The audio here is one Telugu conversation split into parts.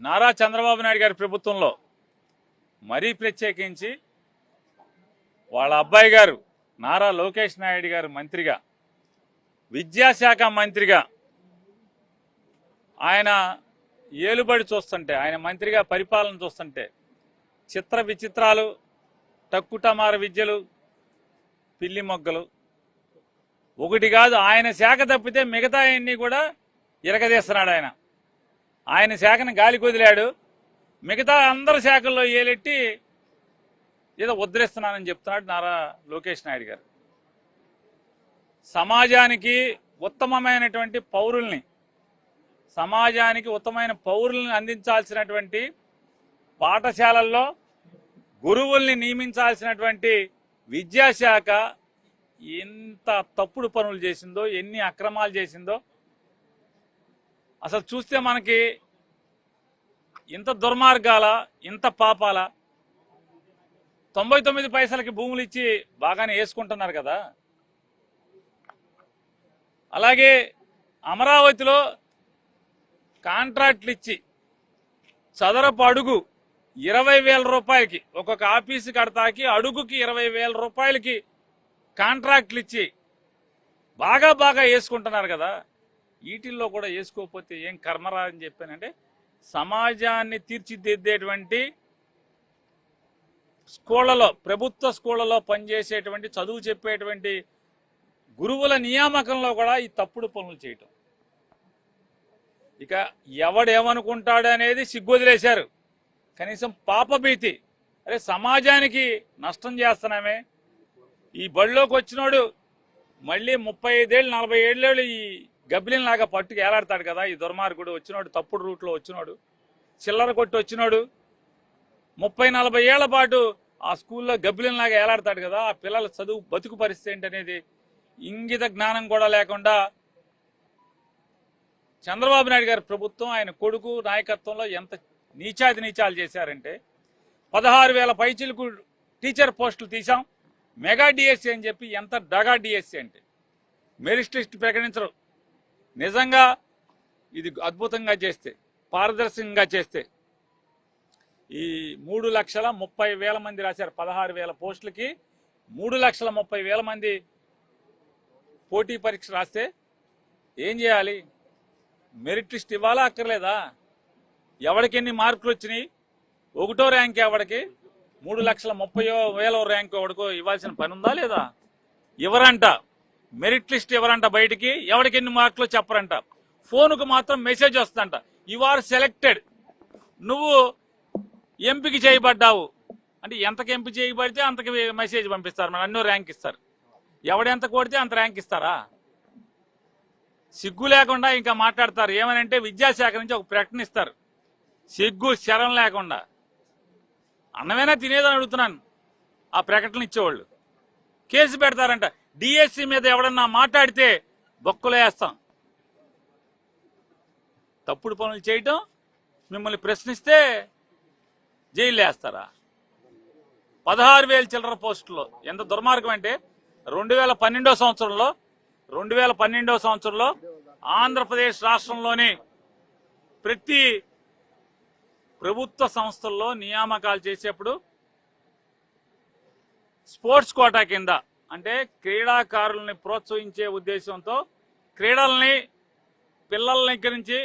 నారా చంద్రబాబు నాయుడు గారి ప్రభుత్వంలో మరీ ప్రత్యేకించి వాళ్ళ అబ్బాయి గారు నారా లోకేష్ నాయుడు గారు మంత్రిగా, విద్యాశాఖ మంత్రిగా ఆయన ఏలుబడి చూస్తుంటే, ఆయన మంత్రిగా పరిపాలన చూస్తుంటే చిత్ర విచిత్రాలు, టక్కుటమార విద్యలు, పిల్లి మొగ్గలు ఒకటి కాదు. ఆయన శాఖ తప్పితే మిగతా అన్ని కూడా ఇరగదీస్తున్నాడు. ఆయన శాఖను గాలి కొదిలాడు. మిగతా అందరి శాఖల్లో ఏలెట్టి ఏదో ఉద్ధరిస్తున్నానని చెప్తున్నాడు నారా లోకేష్ నాయుడు గారు. సమాజానికి ఉత్తమమైనటువంటి పౌరుల్ని అందించాల్సినటువంటి పాఠశాలల్లో గురువుల్ని నియమించాల్సినటువంటి విద్యాశాఖ ఎంత తప్పుడు పనులు చేసిందో, ఎన్ని అక్రమాలు చేసిందో అసలు చూస్తే మనకి ఇంత దుర్మార్గాల, ఇంత పాపాల. 99 పైసలకి భూములు ఇచ్చి బాగానే వేసుకుంటున్నారు కదా. అలాగే అమరావతిలో కాంట్రాక్ట్లు ఇచ్చి చదరపు అడుగు 20,000 రూపాయలకి, ఒక్కొక్క ఆఫీసు కడతాకి అడుగుకి 20,000 రూపాయలకి కాంట్రాక్ట్లు ఇచ్చి బాగా వేసుకుంటున్నారు కదా. వీటిల్లో కూడా వేసుకోకపోతే ఏం కర్మరా అని చెప్పానంటే, సమాజాన్ని తీర్చిదిద్దేటువంటి స్కూళ్లలో, ప్రభుత్వ స్కూళ్లలో పనిచేసేటువంటి, చదువు చెప్పేటువంటి గురువుల నియామకంలో కూడా ఈ తప్పుడు పనులు చేయటం. ఇక ఎవడేమనుకుంటాడనేది సిగ్గొదిలేశారు. కనీసం పాపభీతి, అరే సమాజానికి నష్టం చేస్తున్నామే. ఈ బడిలోకి వచ్చినోడు మళ్ళీ 35 ఏళ్ళు 40 ఏళ్ళు ఈ గబ్బిలిలాగా పట్టుకు ఏలాడతాడు కదా. ఈ దుర్మార్గుడు వచ్చినోడు, తప్పుడు రూట్లో వచ్చినోడు, చిల్లర కొట్టి వచ్చినోడు 30-40 ఏళ్ల పాటు ఆ స్కూల్లో గబ్బిలిలాగా ఏలాడతాడు కదా. ఆ పిల్లల చదువు బతుకు పరిస్థితి ఏంటనేది ఇంగిత జ్ఞానం కూడా లేకుండా చంద్రబాబు నాయుడు గారి ప్రభుత్వం, ఆయన కొడుకు నాయకత్వంలో ఎంత నీచాలు చేశారంటే, 16,000 పైచిలకు టీచర్ పోస్టులు తీసాం, మెగా డిఎస్సీ అని చెప్పి ఎంత డగా డిఎస్సీ అంటే మెరిట్ లిస్ట్ ప్రకటించరు. నిజంగా ఇది అద్భుతంగా చేస్తే, పారదర్శకంగా చేస్తే ఈ 3,30,000 మంది రాశారు. 16,000 పోస్టులకి 3,30,000 మంది పోటీ పరీక్ష రాస్తే ఏం చేయాలి? మెరిట్ లిస్ట్ ఇవ్వాలా అక్కర్లేదా? ఎవరికి ఎన్ని మార్కులు వచ్చినాయి, 1వ ర్యాంక్ ఎవరికి, 3,30,000 ర్యాంక్ ఎవడికో ఇవ్వాల్సిన పని ఉందా లేదా? ఎవరంట మెరిట్ లిస్ట్, ఎవరంట బయటికి, ఎవరికి ఎన్ని మార్కులు చెప్పరంట. ఫోన్కు మాత్రం మెసేజ్ వస్తుందంట, యు ఆర్ సెలెక్టెడ్, నువ్వు ఎంపిక చేయబడ్డావు అంటే. ఎంతకు ఎంపిక చేయబడితే అంతకి మెసేజ్ పంపిస్తారు, మన అన్నో ర్యాంక్ ఇస్తారు. ఎవడెంత కొడితే అంత ర్యాంక్ ఇస్తారా? సిగ్గు లేకుండా ఇంకా మాట్లాడతారు. ఏమనంటే విద్యాశాఖ నుంచి ఒక ప్రకటన ఇస్తారు, సిగ్గు శరం లేకుండా. అన్నమైనా తినేదని అడుగుతున్నాను. ఆ ప్రకటన ఇచ్చేవాళ్ళు కేసు పెడతారంట. డిఎస్సి మీద ఎవడన్నా మాట్లాడితే బొక్కలు వేస్తాం. తప్పుడు పనులు చేయటం, మిమ్మల్ని ప్రశ్నిస్తే జైలు వేస్తారా? 16,000 చిల్లర పోస్టుల్లో ఎంత దుర్మార్గం అంటే, 2012వ సంవత్సరంలో ఆంధ్రప్రదేశ్ రాష్ట్రంలోని ప్రతి ప్రభుత్వ సంస్థల్లో నియామకాలు చేసేప్పుడు స్పోర్ట్స్ కోటా కింద, అంటే క్రీడాకారుల్ని ప్రోత్సహించే ఉద్దేశంతో, క్రీడల్ని పిల్లల దగ్గర నుంచి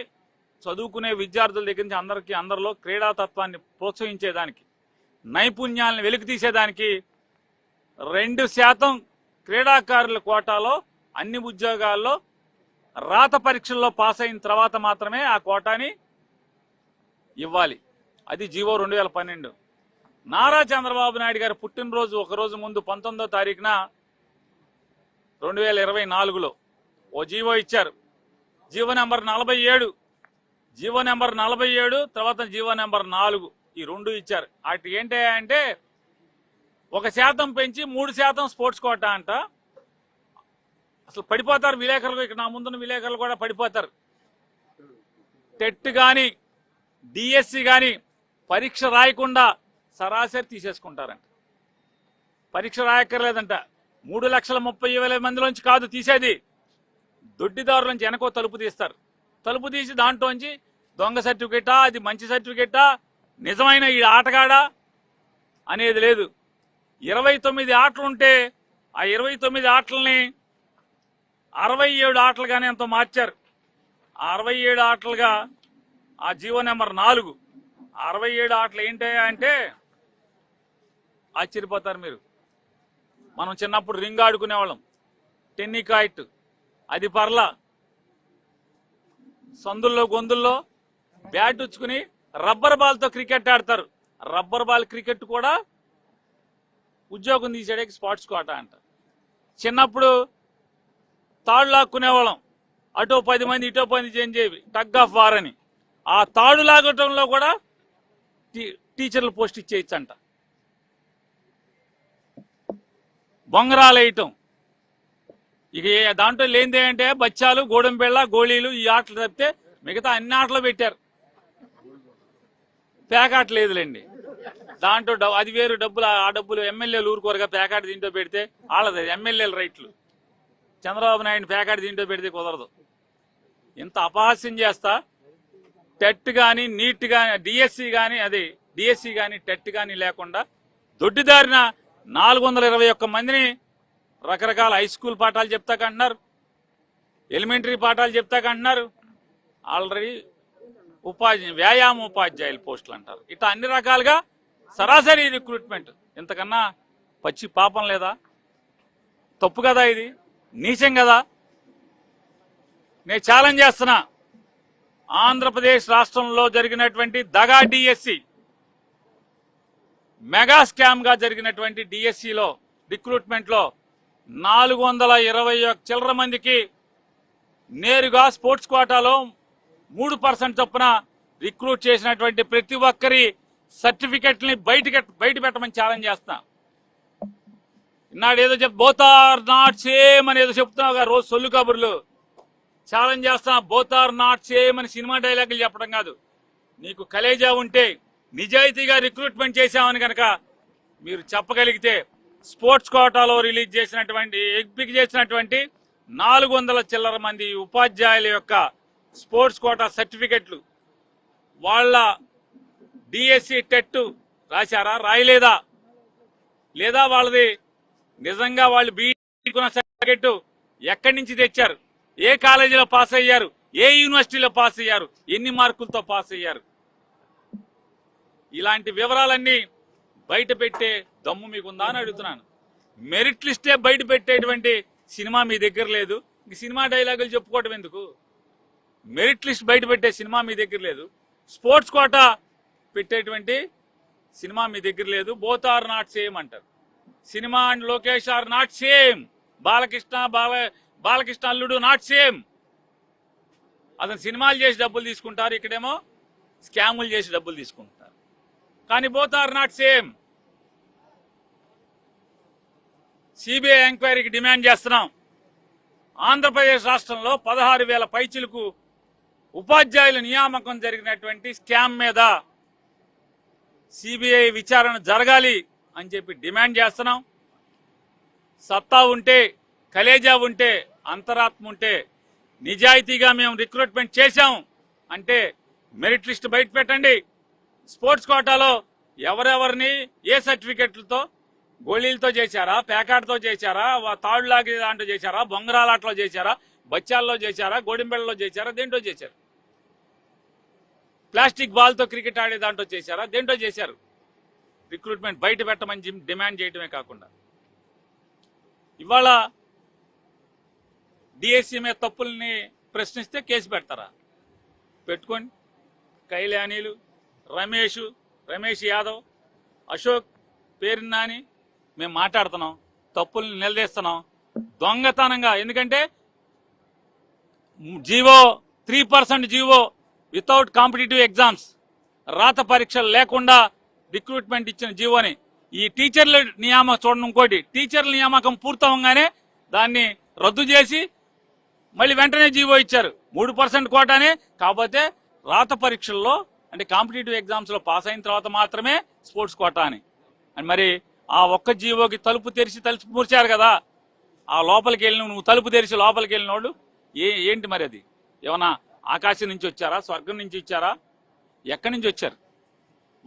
చదువుకునే విద్యార్థుల దగ్గర నుంచి అందరిలో క్రీడాతత్వాన్ని ప్రోత్సహించేదానికి, నైపుణ్యాలను వెలికి తీసేదానికి 2% క్రీడాకారుల కోటాలో అన్ని ఉద్యోగాల్లో రాత పరీక్షల్లో పాస్ అయిన తర్వాత మాత్రమే ఆ కోటాని ఇవ్వాలి. అది జీవో 2012. నారా చంద్రబాబు నాయుడు గారు పుట్టినరోజు ఒకరోజు ముందు 19వ తారీఖున 2024లో ఓ జీవో ఇచ్చారు. జీవో నెంబర్ 47, తర్వాత జీవో నెంబర్ 4, ఈ 2 ఇచ్చారు. అటు ఏంటంటే 1% పెంచి 3% స్పోర్ట్స్ కోటా అంట. అసలు పడిపోతారు విలేకరులు, ఇక్కడ నా ముందున్న విలేకరులు కూడా పడిపోతారు. టెట్ కానీ డిఎస్సి కానీ పరీక్ష రాయకుండా సరాసరి తీసేసుకుంటారంట. పరీక్ష రాయక్కర్లేదంట. 3,30,000 మందిలోంచి కాదు తీసేది, దొడ్డిదారుల నుంచి వెనకో తలుపు తీస్తారు. తలుపు తీసి దాంట్లోంచి దొంగ సర్టిఫికెటా, అది మంచి సర్టిఫికెటా, నిజమైన ఈ ఆటగాడా అనేది లేదు. 29 ఆటలుంటే ఆ 29 ఆటలని 67 ఆటలుగానే ఎంతో మార్చారు. 67 ఆటలుగా ఆ జీవో నెంబర్ 4 67 ఆటలు ఏంటి అంటే ఆశ్చర్యపోతారు మీరు. మనం చిన్నప్పుడు రింగ్ ఆడుకునేవాళ్ళం, టెన్నికాయిట్, అది పర్లా సందుల్లో గొంతుల్లో బ్యాట్ ఉచ్చుకుని రబ్బర్ బాల్తో క్రికెట్ ఆడతారు. రబ్బర్ బాల్ క్రికెట్ కూడా ఉద్యోగం తీసేయడానికి స్పోర్ట్స్ కోటా అంట. చిన్నప్పుడు తాడు లాక్కునేవాళ్ళం, అటో 10 మంది ఇటో 10 చేంజ్ చేవి, టగ్ ఆఫ్ వార్ అని. ఆ తాడు లాగటంలో కూడా టీచర్లు పోస్ట్ ఇచ్చేయచ్చు అంట. బొంగరాలు వేయటం, ఇక దాంట్లో లేనిదే అంటే బచ్చాలు, గోడంబెళ్ళ, గోళీలు, ఈ ఆటలు తప్పితే మిగతా అన్ని ఆటలు పెట్టారు. పేకాట లేదులేండి, దాంట్లో అది వేరు డబ్బులు. ఆ డబ్బులు ఎమ్మెల్యేలు ఊరుకోరుగా. పేకాట దీంట్లో పెడితే వాళ్ళది ఎమ్మెల్యేల రైట్లు. చంద్రబాబు నాయుడు పేకాట దీంట్లో పెడితే కుదరదు. ఇంత అపహాస్యం చేస్తా టెట్ కానీ, నీట్ కానీ, డిఎస్సి కానీ టెట్ కానీ లేకుండా దొడ్డిదారిన 421 మందిని రకరకాల హై స్కూల్ పాఠాలు చెప్తాకంటున్నారు, ఎలిమెంటరీ పాఠాలు చెప్తాకంటున్నారు. ఆల్రెడీ వ్యాయామ ఉపాధ్యాయుల పోస్టులు అంటారు. ఇట్లా అన్ని రకాలుగా సరాసరి రిక్రూట్మెంట్. ఇంతకన్నా పచ్చి పాపం లేదా? తప్పు కదా, ఇది నీచం కదా. నేను ఛాలెంజ్ చేస్తున్నా, ఆంధ్రప్రదేశ్ రాష్ట్రంలో జరిగినటువంటి దగా డిఎస్సి, మెగా స్కామ్ గా జరిగినటువంటి డిఎస్సిలో రిక్రూట్మెంట్ లో 421 చిల్లర మందికి నేరుగా స్పోర్ట్స్ కోటాలో 3% చొప్పున రిక్రూట్ చేసినటువంటి ప్రతి ఒక్కరి సర్టిఫికెట్ని బయట పెట్టమని ఛాలెంజ్ చేస్తున్నా. ఇన్నాడు ఏదో బోత్ ఆర్ నాట్ సేమ్ అని ఏదో చెప్తున్నావు రోజు సొల్లు కబుర్లు. ఛాలెంజ్ చేస్తున్నా, బోత్ ఆర్ నాట్ సేమ్ అని సినిమా డైలాగులు చెప్పడం కాదు. నీకు కలేజా ఉంటే, నిజాయితీగా రిక్రూట్మెంట్ చేశామని కనుక మీరు చెప్పగలిగితే, స్పోర్ట్స్ కోటాలో రిలీజ్ చేసినటువంటి ఎంపిక చేసినటువంటి 400 చిల్లర మంది ఉపాధ్యాయుల యొక్క స్పోర్ట్స్ కోటా సర్టిఫికెట్లు వాళ్ళ డిఎస్సి టెట్ రాశారా, రాయలేదా, లేదా వాళ్ళది నిజంగా వాళ్ళు బీకున్న సర్టిఫికెట్ ఎక్కడి నుంచి తెచ్చారు, ఏ కాలేజీలో పాస్ అయ్యారు, ఏ యూనివర్సిటీలో పాస్ అయ్యారు, ఎన్ని మార్కులతో పాస్ అయ్యారు, ఇలాంటి వివరాలన్నీ బయట పెట్టే దమ్ము మీకుందా అని అడుగుతున్నాను. మెరిట్ లిస్టే బయట పెట్టేటువంటి సినిమా మీ దగ్గర లేదు. ఇంక సినిమా డైలాగులు చెప్పుకోవటం ఎందుకు? మెరిట్ లిస్ట్ బయట పెట్టే సినిమా మీ దగ్గర లేదు, స్పోర్ట్స్ కోటా పెట్టేటువంటి సినిమా మీ దగ్గర లేదు. బోత్ ఆర్ నాట్ సేమ్ అంటారు. Cinema and Lokesh are not same. Balakrishna అల్లుడు నాట్ సేమ్. అతను సినిమాలు చేసి డబ్బులు తీసుకుంటారు, ఇక్కడేమో స్కాములు చేసి డబ్బులు తీసుకుంటారు. కానీ both are not same. CBI ఎంక్వైరీకి డిమాండ్ చేస్తున్నాం. ఆంధ్రప్రదేశ్ రాష్ట్రంలో 16,000 పైచిలకు ఉపాధ్యాయుల నియామకం జరిగినటువంటి స్కామ్ మీద సిబిఐ విచారణ జరగాలి అని చెప్పి డిమాండ్ చేస్తున్నాం. సత్తా ఉంటే, కలేజా ఉంటే, అంతరాత్మ ఉంటే, నిజాయితీగా మేము రిక్రూట్మెంట్ చేశాం అంటే మెరిట్ లిస్ట్ బయట పెట్టండి. స్పోర్ట్స్ కోటాలో ఎవరెవరిని ఏ సర్టిఫికెట్లతో, గోళీలతో చేశారా, పేకాటతో చేశారా, తాడులాగే దాంట్లో చేశారా, బొంగరాలాటలో చేశారా, బచ్చాల్లో చేశారా, గోడింబెళ్ళలో చేశారా, దేంట్లో చేశారు, ప్లాస్టిక్ బాల్తో క్రికెట్ ఆడే దాంట్లో చేశారా, దేంట్లో చేశారు? రిక్రూట్మెంట్ బయట పెట్టమని డిమాండ్ చేయడమే కాకుండా ఇవాళ డిఎస్సి మీద తప్పుల్ని ప్రశ్నిస్తే కేసు పెడతారా? పెట్టుకోండి. కైలానీలు, రమేష్ యాదవ్, అశోక్ పేరు నాని మేము మాట్లాడుతున్నాం, తప్పుల్ని నిలదీస్తున్నాం దొంగతనంగా. ఎందుకంటే GO 3% GO without competitive exams, రాత పరీక్షలు లేకుండా రిక్రూట్మెంట్ ఇచ్చిన జీవోని ఈ టీచర్ల నియామకం చూడండి. ఇంకోటి, టీచర్ల నియామకం పూర్తవగానే దాన్ని రద్దు చేసి మళ్ళీ వెంటనే జీవో ఇచ్చారు. 3% కోటానే, కాకపోతే రాత పరీక్షల్లో అంటే కాంపిటేటివ్ ఎగ్జామ్స్ లో పాస్ అయిన తర్వాత మాత్రమే స్పోర్ట్స్ కోటా అని. మరి ఆ ఒక్క జీవోకి తలుపు మూర్చారు కదా. ఆ లోపలికి వెళ్ళిన నువ్వు తలుపు తెరిచి లోపలికి వెళ్ళినోళ్ళు ఏంటి మరి? అది ఏమన్నా ఆకాశం నుంచి వచ్చారా, స్వర్గం నుంచి వచ్చారా, ఎక్కడి నుంచి వచ్చారు?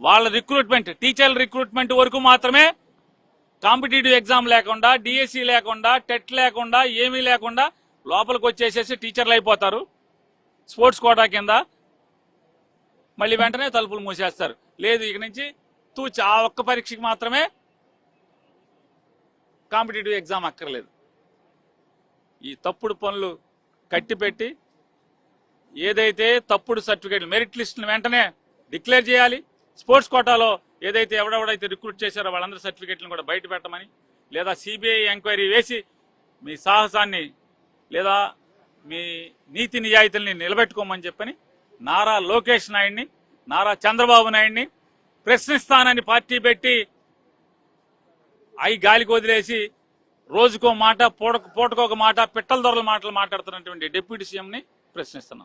వాళ్ళ రిక్రూట్మెంట్, టీచర్ల రిక్రూట్మెంట్ వరకు మాత్రమే కాంపిటేటివ్ ఎగ్జామ్ లేకుండా, డిఎస్సి లేకుండా, టెట్ లేకుండా, ఏమీ లేకుండా లోపలికి వచ్చేసేసి టీచర్లు అయిపోతారు స్పోర్ట్స్ కోటా కింద. మళ్ళీ వెంటనే తలుపులు మూసేస్తారు. లేదు, ఇక నుంచి తూచి ఆ ఒక్క పరీక్షకి మాత్రమే కాంపిటేటివ్ ఎగ్జామ్ అక్కర్లేదు. ఈ తప్పుడు పనులు కట్టిపెట్టి ఏదైతే తప్పుడు సర్టిఫికేట్లు, మెరిట్ లిస్టును వెంటనే డిక్లేర్ చేయాలి. స్పోర్ట్స్ కోటాలో ఏదైతే ఎవడెవడైతే రిక్రూట్ చేశారో వాళ్ళందరి సర్టిఫికేట్లను కూడా బయట పెట్టమని, లేదా సిబిఐ ఎంక్వైరీ వేసి మీ సాహసాన్ని లేదా మీ నీతి నిజాయితీల్ని నిలబెట్టుకోమని చెప్పని నారా లోకేష్ నాయుడిని, నారా చంద్రబాబు నాయుడిని ప్రశ్నిస్తానని పార్టీ పెట్టి అవి గాలికి వదిలేసి రోజుకో మాట, పూటకొక మాట, పిట్టల దొరల మాటలు మాట్లాడుతున్నటువంటి డిప్యూటీ సీఎంని ప్రశ్నిస్తున్నాం.